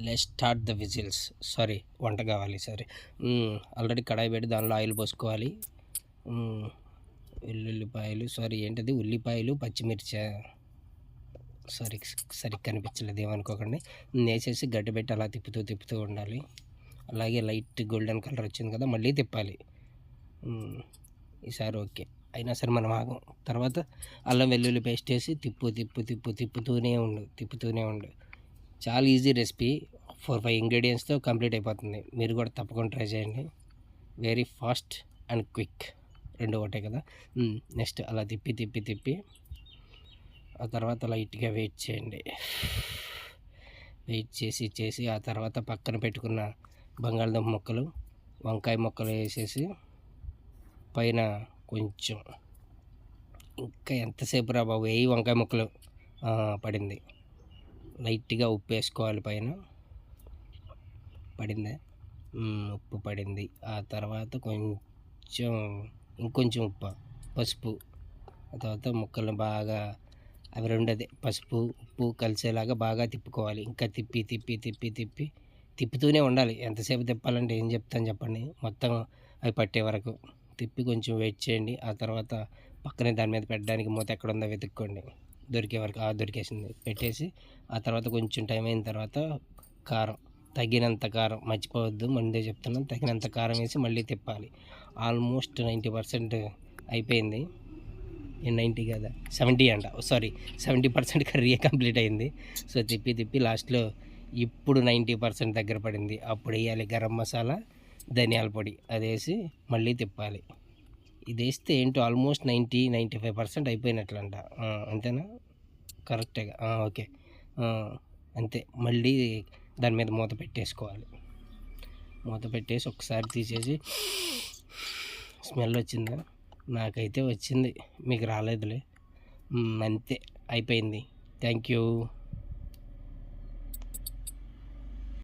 Let's start the whistles. Sorry, వంట కావాలి. Sorry. Already కడాయి పెట్టి దానిలో ఆయిల్ పోసుకోవాలి. వెల్లుల్లిపాయలు, సారీ ఏంటది, ఉల్లిపాయలు, పచ్చిమిర్చి, సారీ సరిగ్గా కనిపించలేదు, ఏమనుకోకండి. వేసేసి గడ్డి పెట్టి అలా తిప్పుతూ ఉండాలి. అలాగే లైట్ గోల్డెన్ కలర్ వచ్చింది కదా, మళ్ళీ తిప్పాలి. ఈసారి ఓకే అయినా సరే మనం ఆగం. తర్వాత అల్లం వెల్లుల్లి పేస్ట్ వేసి తిప్పుతూనే ఉండు. చాలా ఈజీ రెసిపీ, 4-5 ఇంగ్రీడియంట్స్తో కంప్లీట్ అయిపోతుంది. మీరు కూడా తప్పకుండా ట్రై చేయండి. వెరీ ఫాస్ట్ అండ్ క్విక్, రెండు ఒకటే కదా. నెక్స్ట్ అలా తిప్పి ఆ తర్వాత లైట్గా వెయిట్ చేయండి. వెయిట్ చేసి ఆ తర్వాత పక్కన పెట్టుకున్న బంగాళదుంప ముక్కలు, వంకాయ ముక్కలు వేసేసి పైన కొంచెం, ఇంకా ఎంతసేపు రా బాబు, వంకాయ ముక్కలు పడింది. లైట్గా ఉప్పు వేసుకోవాలి పైన. పడిందా? ఉప్పు పడింది. ఆ తర్వాత ఇంకొంచెం పసుపు. ఆ తర్వాత ముక్కలు బాగా అవి రెండదే పసుపు ఉప్పు కలిసేలాగా బాగా తిప్పుకోవాలి. ఇంకా తిప్పుతూనే ఉండాలి. ఎంతసేపు తిప్పాలంటే ఏం చెప్తాను చెప్పండి, మొత్తం అవి పట్టే వరకు తిప్పి కొంచెం వెయిట్ చేయండి. ఆ తర్వాత పక్కనే దాని మీద పెట్టడానికి మూత ఎక్కడ ఉందో వెతుక్కోండి. దొరికే వరకు దొరికేసింది పెట్టేసి, ఆ తర్వాత కొంచెం టైం అయిన తర్వాత కారం, తగినంత కారం, మర్చిపోవద్దు, ముందే చెప్తున్నాను, తగినంత కారం వేసి మళ్ళీ తిప్పాలి. ఆల్మోస్ట్ 90% అయిపోయింది. 90 కదా, 70 అంట, సారీ 70% కర్రీ కంప్లీట్ అయింది. సో తిప్పి లాస్ట్లో ఇప్పుడు 90% దగ్గర పడింది. అప్పుడు వేయాలి గరం మసాలా, ధనియాల పొడి, అది వేసి మళ్ళీ తిప్పాలి. ఇది వేస్తే ఏంటో ఆల్మోస్ట్ 90-95% అయిపోయినట్లంట. అంతేనా? కరెక్టేగా, ఓకే. అంతే. మళ్ళీ దాని మీద మూత పెట్టేసుకోవాలి. మూత పెట్టేసి ఒకసారి తీసేసి, స్మెల్ వచ్చిందా? నాకైతే వచ్చింది, మీకు రాలేదులే. అంతే, అయిపోయింది. Thank you.